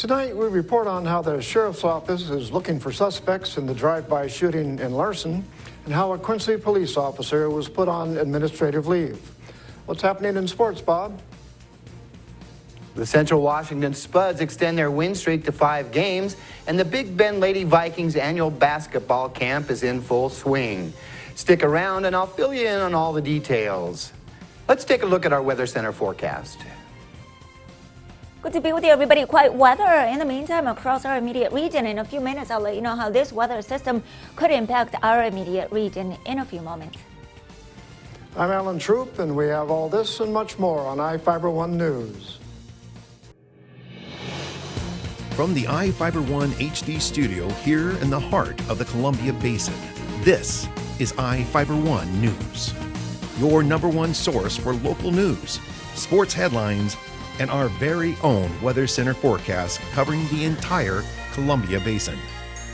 Tonight, we report on how the Sheriff's Office is looking for suspects in the drive-by shooting in Larson and how a Quincy police officer was put on administrative leave. What's happening in sports, Bob? The Central Washington Spuds extend their win streak to 5 games, and the Big Bend Lady Vikings annual basketball camp is in full swing. Stick around and I'll fill you in on all the details. Let's take a look at our Weather Center forecast. Good to be with you, everybody. Quiet weather in the meantime across our immediate region. In a few minutes, I'll let you know how this weather system could impact our immediate region in a few moments. I'm Alan Troop, and we have all this and much more on iFIBER 1 News. From the iFIBER 1 HD studio here in the heart of the Columbia Basin, this is iFIBER 1 News, your #1 source for local news, sports headlines, and our very own Weather Center forecast covering the entire Columbia Basin.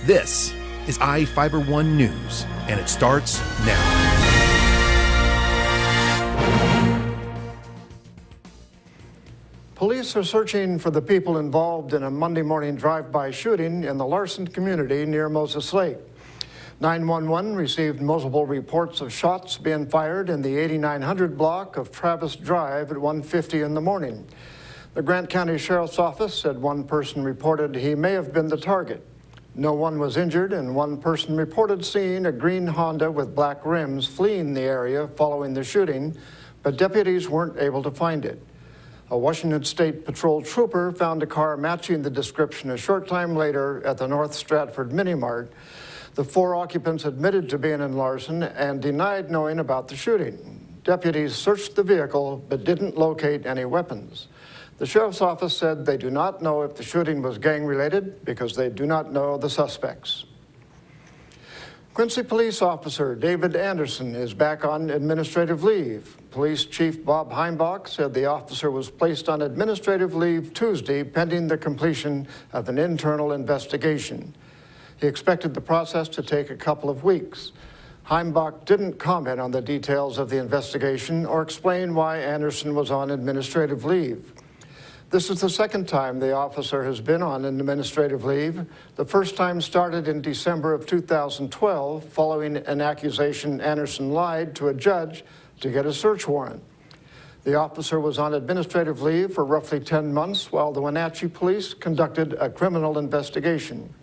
This is iFIBER 1 News, and it starts now. Police are searching for the people involved in a Monday morning drive-by shooting in the Larson community near Moses Lake. 911 received multiple reports of shots being fired in the 8900 block of Travis Drive at 1:50 in the morning. The Grant County Sheriff's Office said one person reported he may have been the target. No one was injured, and one person reported seeing a green Honda with black rims fleeing the area following the shooting, but deputies weren't able to find it. A Washington State Patrol trooper found a car matching the description a short time later at the North Stratford Mini Mart. The 4 occupants admitted to being in Larson and denied knowing about the shooting. Deputies searched the vehicle but didn't locate any weapons. The Sheriff's Office said they do not know if the shooting was gang-related because they do not know the suspects. Quincy Police Officer David Anderson is back on administrative leave. Police Chief Bob Heimbach said the officer was placed on administrative leave Tuesday pending the completion of an internal investigation. He expected the process to take a couple of weeks. Heimbach didn't comment on the details of the investigation or explain why Anderson was on administrative leave. This is the second time the officer has been on an administrative leave. The first time started in December of 2012 following an accusation Anderson lied to a judge to get a search warrant. The officer was on administrative leave for roughly 10 months while the Wenatchee police conducted a criminal investigation.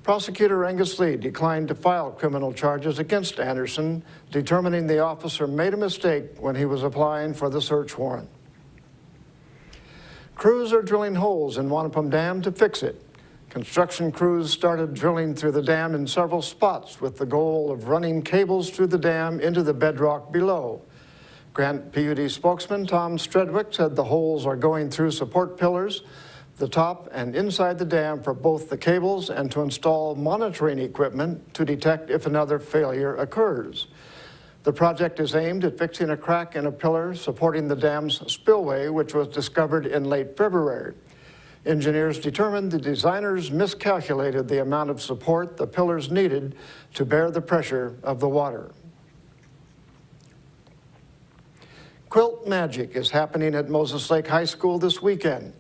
Prosecutor Angus Lee declined to file criminal charges against Anderson, determining the officer made a mistake when he was applying for the search warrant. Crews are drilling holes in Wanapum Dam to fix it. Construction crews started drilling through the dam in several spots with the goal of running cables through the dam into the bedrock below. Grant PUD spokesman Tom Stredwick said the holes are going through support pillars, the top and inside the dam for both the cables and to install monitoring equipment to detect if another failure occurs. The project is aimed at fixing a crack in a pillar supporting the dam's spillway, which was discovered in late February. Engineers determined the designers miscalculated the amount of support the pillars needed to bear the pressure of the water. Quilt Magic is happening at Moses Lake High School this weekend.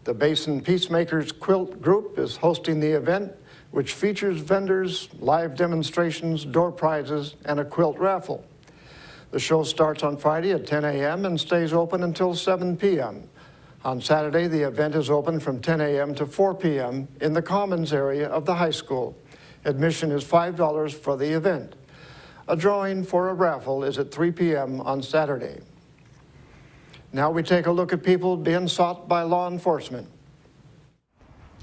The Basin Peacemakers Quilt Group is hosting the event, which features vendors, live demonstrations, door prizes, and a quilt raffle. The show starts on Friday at 10 a.m. and stays open until 7 p.m. On Saturday, the event is open from 10 a.m. to 4 p.m. in the Commons area of the high school. Admission is $5 for the event. A drawing for a raffle is at 3 p.m. on Saturday. Now we take a look at people being sought by law enforcement.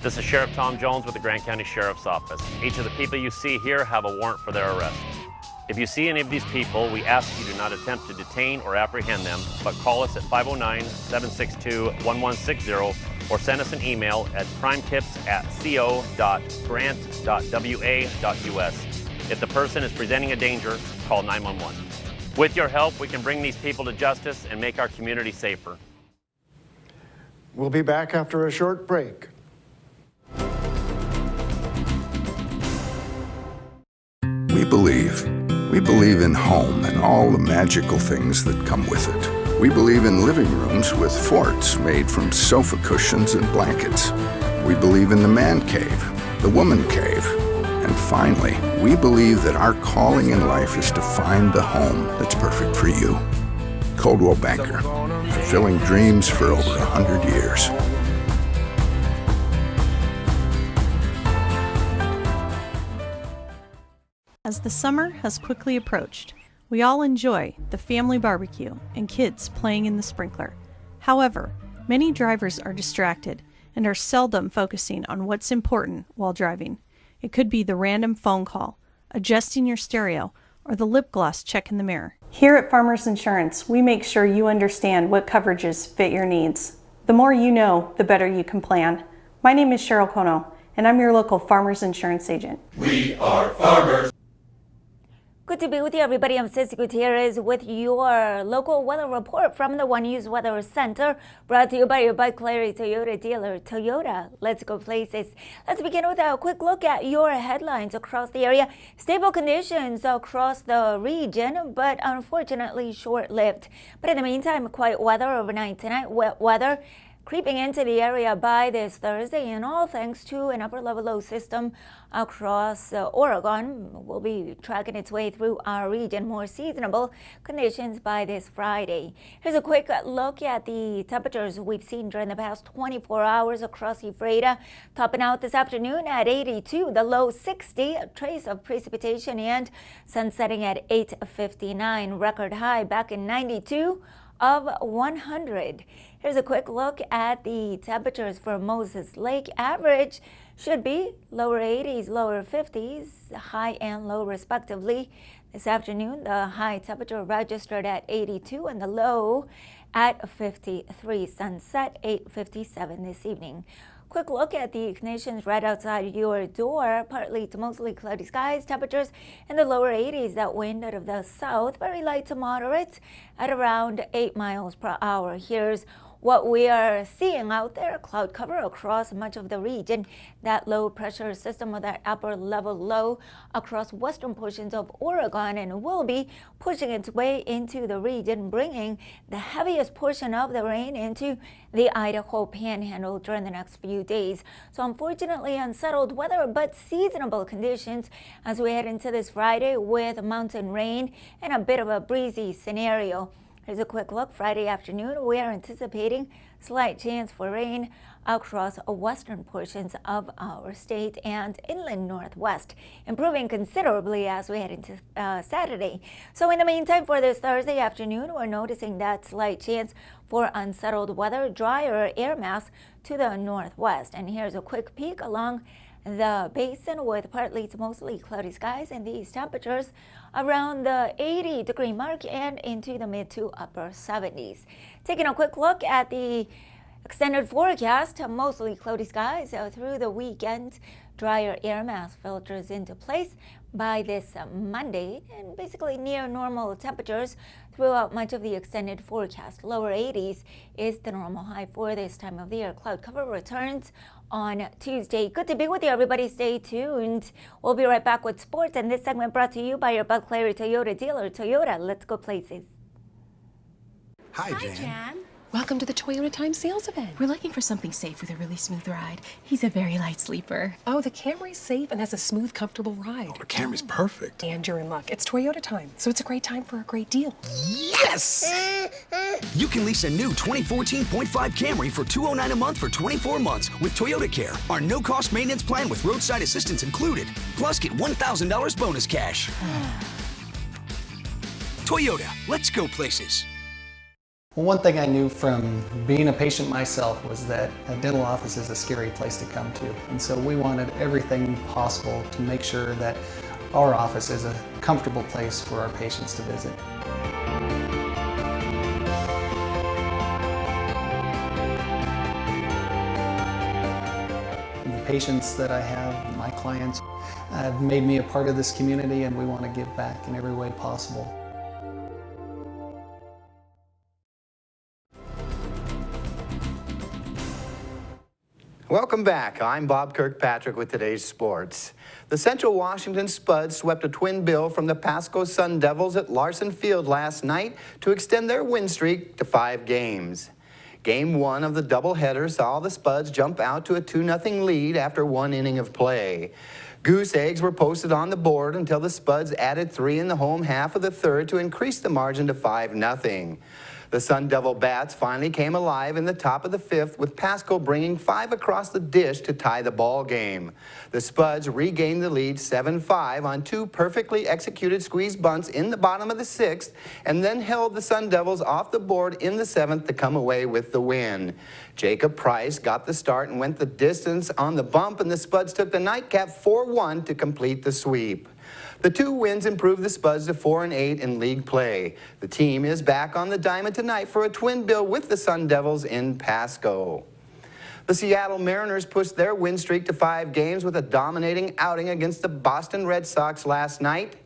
This is Sheriff Tom Jones with the Grant County Sheriff's Office. Each of the people you see here have a warrant for their arrest. If you see any of these people, we ask you do not attempt to detain or apprehend them, but call us at 509-762-1160 or send us an email at crimetips@co.grant.wa.us. If the person is presenting a danger, call 911. With your help, we can bring these people to justice and make our community safer. We'll be back after a short break. We believe in home and all the magical things that come with it. We believe in living rooms with forts made from sofa cushions and blankets. We believe in the man cave, the woman cave, and finally, we believe that our calling in life is to find the home that's perfect for you. Coldwell Banker, fulfilling dreams for over 100 years. As the summer has quickly approached, we all enjoy the family barbecue and kids playing in the sprinkler. However, many drivers are distracted and are seldom focusing on what's important while driving. It could be the random phone call, adjusting your stereo, or the lip gloss check in the mirror. Here at Farmers Insurance, we make sure you understand what coverages fit your needs. The more you know, the better you can plan. My name is Cheryl Kono, and I'm your local Farmers Insurance agent. We are farmers. Good to be with you, everybody. I'm Ceci Gutierrez with your local weather report from the One News Weather Center, brought to you by your Bud Clarity Toyota dealer, Toyota. Let's go places. Let's begin with a quick look at your headlines across the area. Stable conditions across the region, but unfortunately short-lived. But in the meantime, quiet weather overnight tonight, wet weather creeping into the area by this Thursday, and all thanks to an upper-level low system across Oregon. Will be tracking its way through our region. More seasonable conditions by this Friday. Here's a quick look at the temperatures we've seen during the past 24 hours across Ephrata. Topping out this afternoon at 82, the low 60, a trace of precipitation, and sun setting at 8:59. Record high back in 92 of 100. Here's a quick look at the temperatures for Moses Lake. Average should be lower 80s, lower 50s, high and low respectively. This afternoon, the high temperature registered at 82 and the low at 53. Sunset 8:57 this evening. Quick look at the conditions right outside your door. Partly to mostly cloudy skies. Temperatures in the lower 80s. That wind out of the south, very light to moderate at around 8 miles per hour. Here's what we are seeing out there. Cloud cover across much of the region. That low pressure system, or that upper level low, across western portions of Oregon, and will be pushing its way into the region, bringing the heaviest portion of the rain into the Idaho Panhandle during the next few days. So unfortunately unsettled weather, but seasonable conditions as we head into this Friday with mountain rain and a bit of a breezy scenario. Here's a quick look. Friday afternoon, we are anticipating slight chance for rain across western portions of our state and inland northwest, improving considerably as we head into Saturday. So in the meantime, for this Thursday afternoon, we're noticing that slight chance for unsettled weather, drier air mass to the northwest. And here's a quick peek along the basin with partly to mostly cloudy skies, and these temperatures around the 80-degree mark and into the mid to upper 70s. Taking a quick look at the extended forecast, mostly cloudy skies through the weekend. Drier air mass filters into place by this Monday, and basically near normal temperatures throughout much of the extended forecast. Lower 80s is the normal high for this time of the year. Cloud cover returns on Tuesday. Good to be with you, everybody. Stay tuned. We'll be right back with sports, and this segment brought to you by your Bud Clarity Toyota dealer, Toyota. Let's go places. Hi, Jan. Welcome to the Toyota Time sales event. We're looking for something safe with a really smooth ride. He's a very light sleeper. Oh, the Camry's safe and has a smooth, comfortable ride. The Camry's perfect. And you're in luck. It's Toyota Time, so it's a great time for a great deal. Yes! You can lease a new 2014.5 Camry for $209 a month for 24 months with Toyota Care, our no-cost maintenance plan with roadside assistance included. Plus, get $1,000 bonus cash. Toyota, let's go places. Well, one thing I knew from being a patient myself was that a dental office is a scary place to come to. And so we wanted everything possible to make sure that our office is a comfortable place for our patients to visit. And the patients that I have, my clients, have made me a part of this community, and we want to give back in every way possible. Welcome back. I'm Bob Kirkpatrick with today's sports. The Central Washington Spuds swept a twin bill from the Pasco Sun Devils at Larson Field last night to extend their win streak to 5 games. Game 1 of the doubleheader saw the Spuds jump out to a 2-0 lead after 1 inning of play. Goose eggs were posted on the board until the Spuds added 3 in the home half of the third to increase the margin to 5-0. The Sun Devil bats finally came alive in the top of the 5th, with Pasco bringing 5 across the dish to tie the ball game. The Spuds regained the lead 7-5 on 2 perfectly executed squeeze bunts in the bottom of the 6th, and then held the Sun Devils off the board in the 7th to come away with the win. Jacob Price got the start and went the distance on the bump, and the Spuds took the nightcap 4-1 to complete the sweep. The 2 wins improved the Spuds to 4-8 in league play. The team is back on the diamond tonight for a twin bill with the Sun Devils in Pasco. The Seattle Mariners pushed their win streak to 5 games with a dominating outing against the Boston Red Sox last night.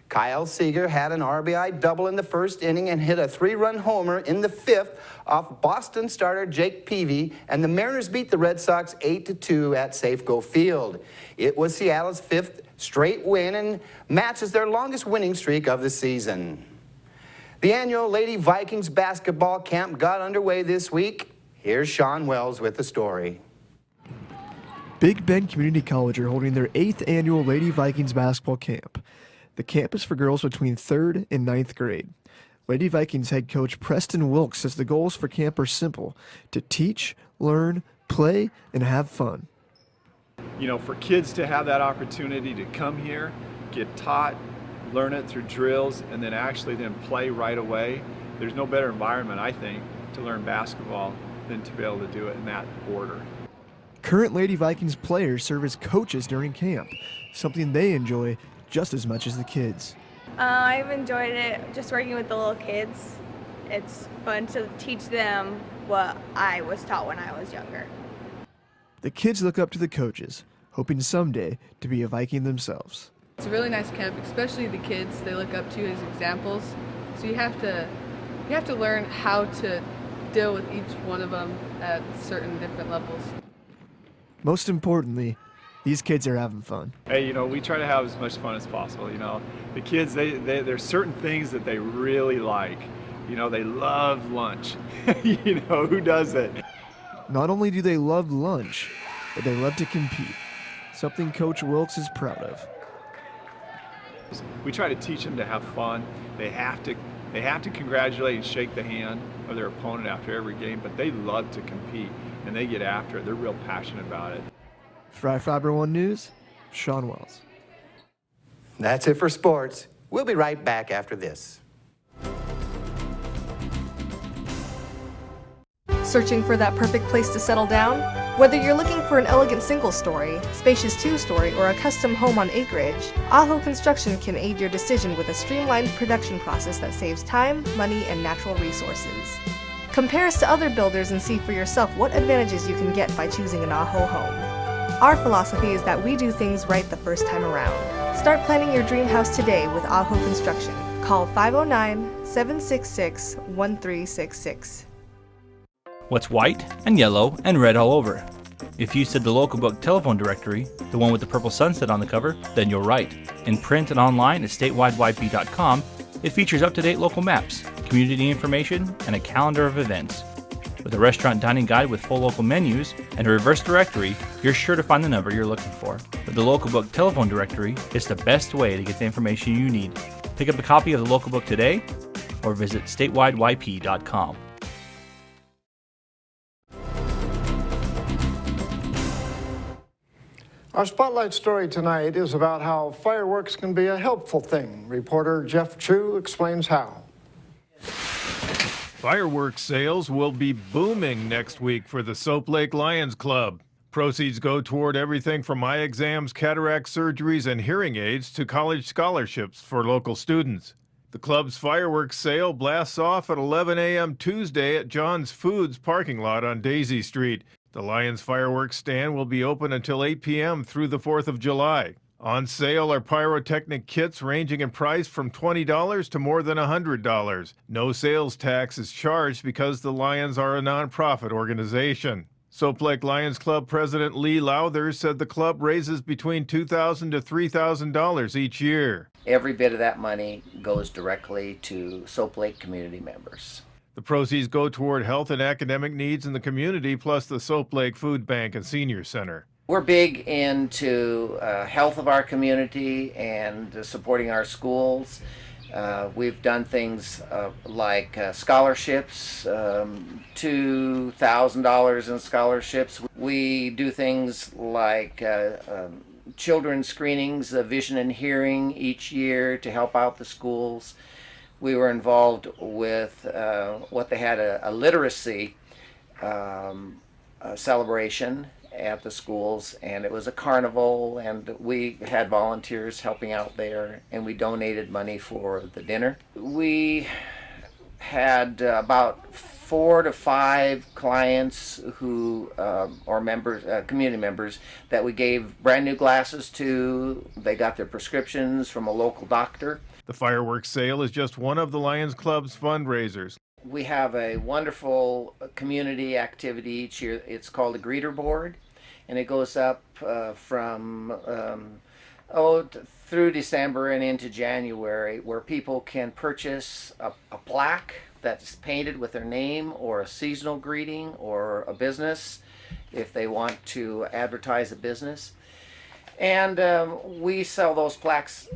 Kyle Seager had an RBI double in the 1st inning and hit a 3-run homer in the 5th off Boston starter Jake Peavy, and the Mariners beat the Red Sox 8-2 at Safeco Field. It was Seattle's 5th straight win and matches their longest winning streak of the season. The annual Lady Vikings basketball camp got underway this week. Here's Sean Wells with the story. Big Bend Community College are holding their 8th annual Lady Vikings basketball camp. The camp is for girls between 3rd and 9th grade. Lady Vikings head coach Preston Wilkes says the goals for camp are simple: to teach, learn, play, and have fun. You know, for kids to have that opportunity to come here, get taught, learn it through drills, and then actually then play right away, there's no better environment, I think, to learn basketball than to be able to do it in that order. Current Lady Vikings players serve as coaches during camp, something they enjoy just as much as the kids. I've enjoyed it just working with the little kids. It's fun to teach them what I was taught when I was younger. The kids look up to the coaches, hoping someday to be a Viking themselves. It's a really nice camp, especially the kids they look up to as examples. So you have to learn how to deal with each one of them at certain different levels. Most importantly, these kids are having fun. Hey, you know, we try to have as much fun as possible. You know, the kids, there's certain things that they really like. You know, they love lunch. You know, who doesn't? Not only do they love lunch, but they love to compete, something Coach Wilkes is proud of. We try to teach them to have fun. They have to congratulate and shake the hand of their opponent after every game, but they love to compete and they get after it. They're real passionate about it. For iFIBER 1 News, Sean Wells. That's it for sports. We'll be right back after this. Searching for that perfect place to settle down? Whether you're looking for an elegant single-story, spacious two-story, or a custom home on acreage, Aho Construction can aid your decision with a streamlined production process that saves time, money, and natural resources. Compare us to other builders and see for yourself what advantages you can get by choosing an Aho home. Our philosophy is that we do things right the first time around. Start planning your dream house today with Aho Construction. Call 509-766-1366. What's white and yellow and red all over? If you said the local book telephone directory, the one with the purple sunset on the cover, then you're right. In print and online at statewideyp.com, it features up-to-date local maps, community information, and a calendar of events. With a restaurant dining guide with full local menus and a reverse directory, you're sure to find the number you're looking for. With the local book telephone directory, it's the best way to get the information you need. Pick up a copy of the local book today or visit statewideyp.com. Our spotlight story tonight is about how fireworks can be a helpful thing. Reporter Jeff Chu explains how. Fireworks sales will be booming next week for the Soap Lake Lions Club. Proceeds go toward everything from eye exams, cataract surgeries, and hearing aids to college scholarships for local students. The club's fireworks sale blasts off at 11 a.m. Tuesday at John's Foods parking lot on Daisy Street. The Lions fireworks stand will be open until 8 p.m. through the 4th of July. On sale are pyrotechnic kits ranging in price from $20 to more than $100. No sales tax is charged because the Lions are a nonprofit organization. Soap Lake Lions Club President Lee Lowther said the club raises between $2,000 to $3,000 each year. Every bit of that money goes directly to Soap Lake community members. The proceeds go toward health and academic needs in the community, plus the Soap Lake Food Bank and Senior Center. We're big into health of our community and supporting our schools. We've done things like scholarships, $2,000 in scholarships. We do things like children's screenings of vision and hearing each year to help out the schools. We were involved with what they had a literacy celebration at the schools, and it was a carnival, and we had volunteers helping out there, and we donated money for the dinner. We had about 4 to 5 clients who or members, community members, that we gave brand new glasses to. They got their prescriptions from a local doctor. The fireworks sale is just one of the Lions Club's fundraisers. We have a wonderful community activity each year. It's called a greeter board, and it goes up from through December and into January, where people can purchase a plaque that's painted with their name, or a seasonal greeting, or a business if they want to advertise a business. And we sell those plaques,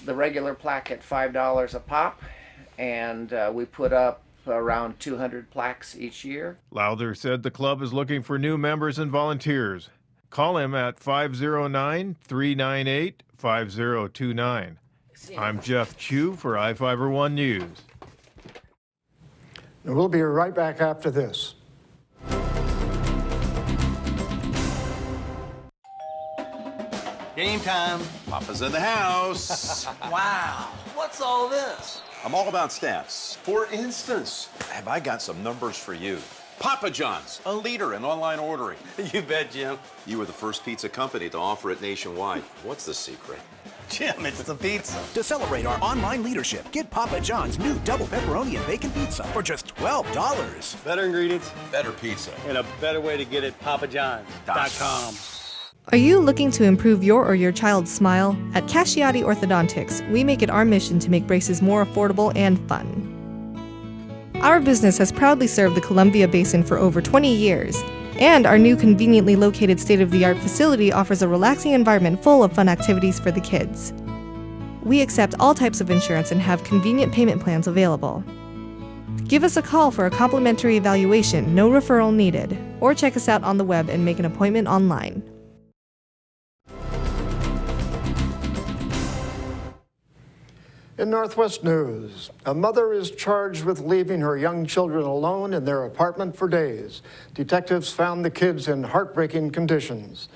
the regular plaque at $5 a pop, and we put up around 200 plaques each year. Lowther said the club is looking for new members and volunteers. Call him at 509-398-5029. I'm Jeff Chu for iFIBER 1 News. And we'll be right back after this. Game time. Papa's in the house. Wow, what's all this? I'm all about stats. For instance, have I got some numbers for you? Papa John's, a leader in online ordering. You bet, Jim. You were the first pizza company to offer it nationwide. What's the secret? Jim, it's the pizza. To celebrate our online leadership, get Papa John's new double pepperoni and bacon pizza for just $12. Better ingredients, better pizza, and a better way to get it. PapaJohns.com. Are you looking to improve your or your child's smile? At Casciati Orthodontics, we make it our mission to make braces more affordable and fun. Our business has proudly served the Columbia Basin for over 20 years, and our new conveniently located state-of-the-art facility offers a relaxing environment full of fun activities for the kids. We accept all types of insurance and have convenient payment plans available. Give us a call for a complimentary evaluation, no referral needed, or check us out on the web and make an appointment online. In Northwest News, a mother is charged with leaving her young children alone in their apartment for days. Detectives found the kids in heartbreaking conditions.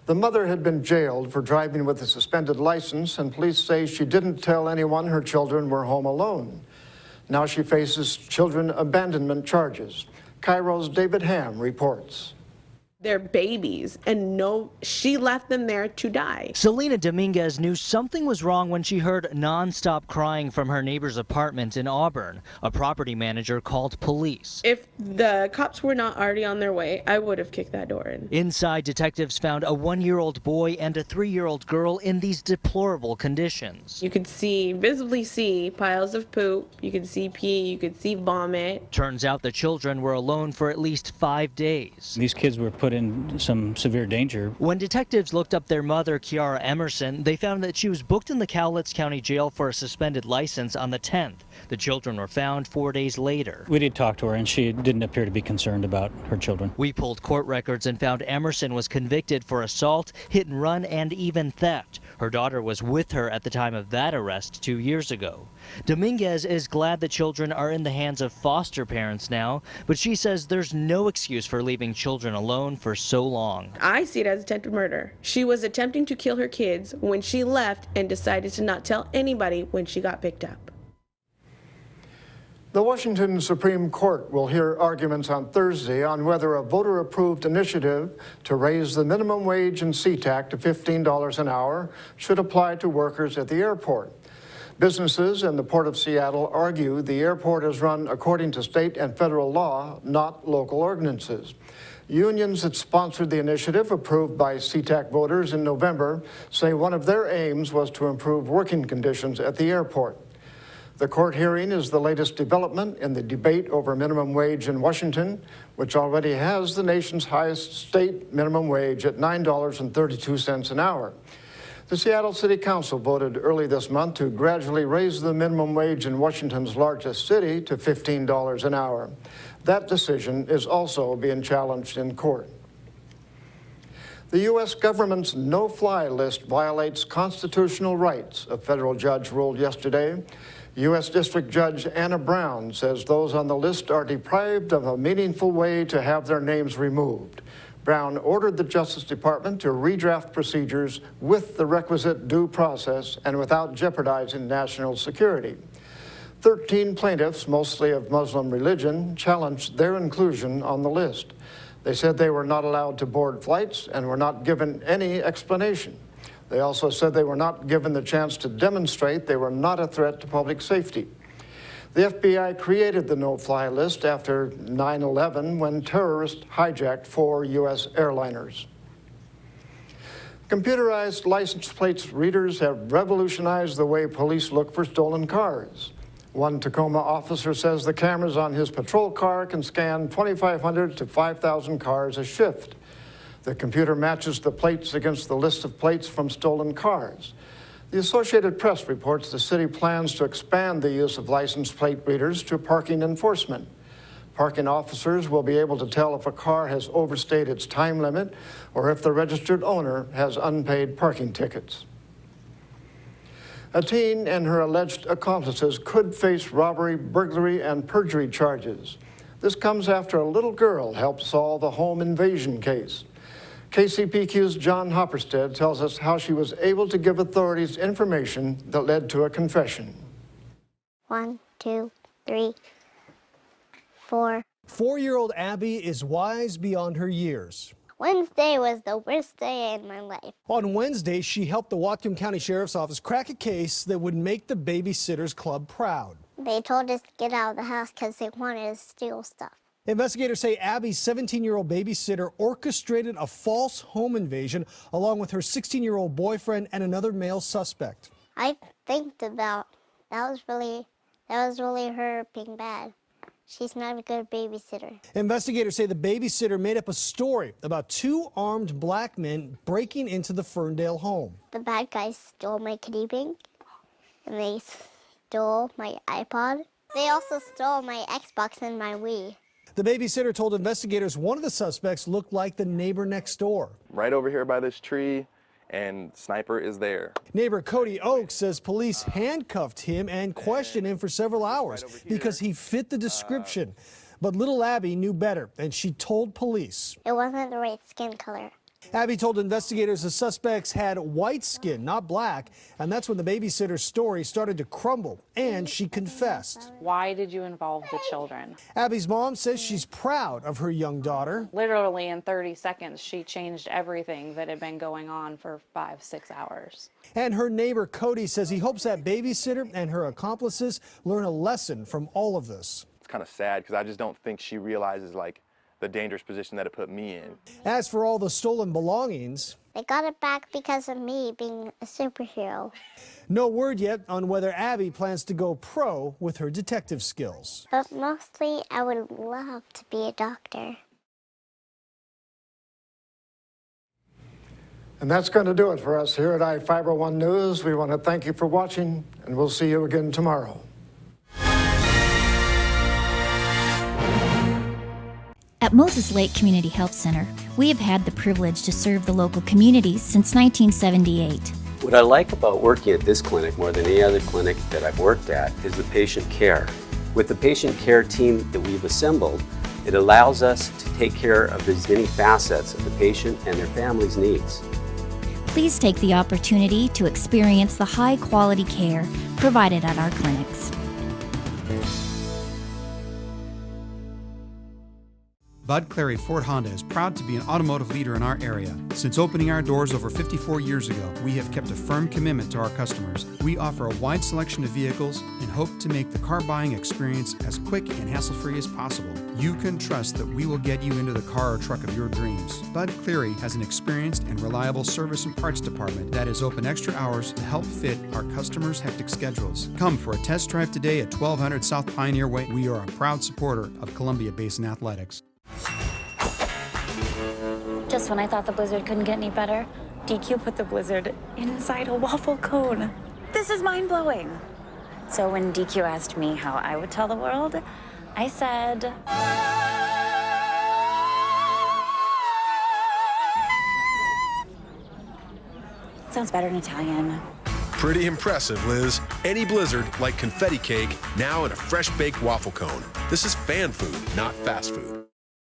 The mother had been jailed for driving with a suspended license, and police say she didn't tell anyone her children were home alone. Now she faces children abandonment charges. Cairo's David Ham reports. They're babies, and she left them there to die. Selena Dominguez knew something was wrong when she heard nonstop crying from her neighbor's apartment in Auburn. A property manager called police. If the cops were not already on their way, I would have kicked that door in. Inside, detectives found a 1-year-old boy and a 3-year-old girl in these deplorable conditions. You could visibly see piles of poop, you could see pee, you could see vomit. Turns out the children were alone for at least 5 days. These kids were put in some severe danger. When detectives looked up their mother, Kiara Emerson, they found that she was booked in the Cowlitz County Jail for a suspended license on the 10th. The children were found 4 days later. We did talk to her, and she didn't appear to be concerned about her children. We pulled court records and found Emerson was convicted for assault, hit and run, and even theft. Her daughter was with her at the time of that arrest 2 years ago. Dominguez is glad the children are in the hands of foster parents now, but she says there's no excuse for leaving children alone for so long. I see it as attempted murder. She was attempting to kill her kids when she left and decided to not tell anybody when she got picked up. The Washington Supreme Court will hear arguments on Thursday on whether a voter-approved initiative to raise the minimum wage and SeaTac to $15 an hour should apply to workers at the airport. Businesses in the Port of Seattle argue the airport is run according to state and federal law, not local ordinances. Unions that sponsored the initiative, approved by SeaTac voters in November, say one of their aims was to improve working conditions at the airport. The court hearing is the latest development in the debate over minimum wage in Washington, which already has the nation's highest state minimum wage at $9.32 an hour. The Seattle City Council voted early this month to gradually raise the minimum wage in Washington's largest city to $15 an hour. That decision is also being challenged in court. The U.S. government's no-fly list violates constitutional rights, a federal judge ruled yesterday. U.S. District Judge Anna Brown says those on the list are deprived of a meaningful way to have their names removed. Brown ordered the Justice Department to redraft procedures with the requisite due process and without jeopardizing national security. 13 plaintiffs, mostly of Muslim religion, challenged their inclusion on the list. They said they were not allowed to board flights and were not given any explanation. They also said they were not given the chance to demonstrate they were not a threat to public safety. The FBI created the no-fly list after 9/11 when terrorists hijacked 4 U.S. airliners. Computerized license plates readers have revolutionized the way police look for stolen cars. One Tacoma officer says the cameras on his patrol car can scan 2,500 to 5,000 cars a shift. The computer matches the plates against the list of plates from stolen cars. The Associated Press reports the city plans to expand the use of license plate readers to parking enforcement. Parking officers will be able to tell if a car has overstayed its time limit or if the registered owner has unpaid parking tickets. A teen and her alleged accomplices could face robbery, burglary, and perjury charges. This comes after a little girl helped solve a home invasion case. KCPQ's John Hopperstead tells us how she was able to give authorities information that led to a confession. 1, 2, 3, 4. 4-year-old Abby is wise beyond her years. Wednesday was the worst day in my life. On Wednesday, she helped the Whatcom County Sheriff's Office crack a case that would make the Babysitters Club proud. They told us to get out of the house because they wanted to steal stuff. Investigators say Abby's 17-year-old babysitter orchestrated a false home invasion along with her 16-year-old boyfriend and another male suspect. I think about that was really her being bad. She's not a good babysitter. Investigators say the babysitter made up a story about 2 armed black men breaking into the Ferndale home. The bad guys stole my kitty bank, and they stole my iPod. They also stole my Xbox and my Wii. The babysitter told investigators one of the suspects looked like the neighbor next door. Right over here by this tree, and sniper is there. Neighbor Cody Oaks says police handcuffed him and questioned him for several hours because he fit the description. But little Abby knew better, and she told police. It wasn't the right skin color. Abby told investigators the suspects had white skin, not black, and that's when the babysitter's story started to crumble, and she confessed. Why did you involve the children? Abby's mom says she's proud of her young daughter. Literally in 30 seconds, she changed everything that had been going on for 5-6 hours. And her neighbor Cody says he hopes that babysitter and her accomplices learn a lesson from all of this. It's kind of sad because I just don't think she realizes the dangerous position that it put me in. As for all the stolen belongings, they got it back because of me being a superhero. No word yet on whether Abby plans to go pro with her detective skills. But mostly, I would love to be a doctor. And that's going to do it for us here at iFIBER One News. We want to thank you for watching, and we'll see you again tomorrow. At Moses Lake Community Health Center, we have had the privilege to serve the local communities since 1978. What I like about working at this clinic more than any other clinic that I've worked at is the patient care. With the patient care team that we've assembled, it allows us to take care of as many facets of the patient and their family's needs. Please take the opportunity to experience the high-quality care provided at our clinics. Bud Clary Ford Honda is proud to be an automotive leader in our area. Since opening our doors over 54 years ago, we have kept a firm commitment to our customers. We offer a wide selection of vehicles and hope to make the car buying experience as quick and hassle-free as possible. You can trust that we will get you into the car or truck of your dreams. Bud Cleary has an experienced and reliable service and parts department that is open extra hours to help fit our customers' hectic schedules. Come for a test drive today at 1200 South Pioneer Way. We are a proud supporter of Columbia Basin Athletics. Just when I thought the blizzard couldn't get any better, DQ put the blizzard inside a waffle cone. This is mind-blowing. So when DQ asked me how I would tell the world, I said... Sounds better in Italian. Pretty impressive, Liz. Any blizzard, like confetti cake, now in a fresh-baked waffle cone. This is fan food, not fast food.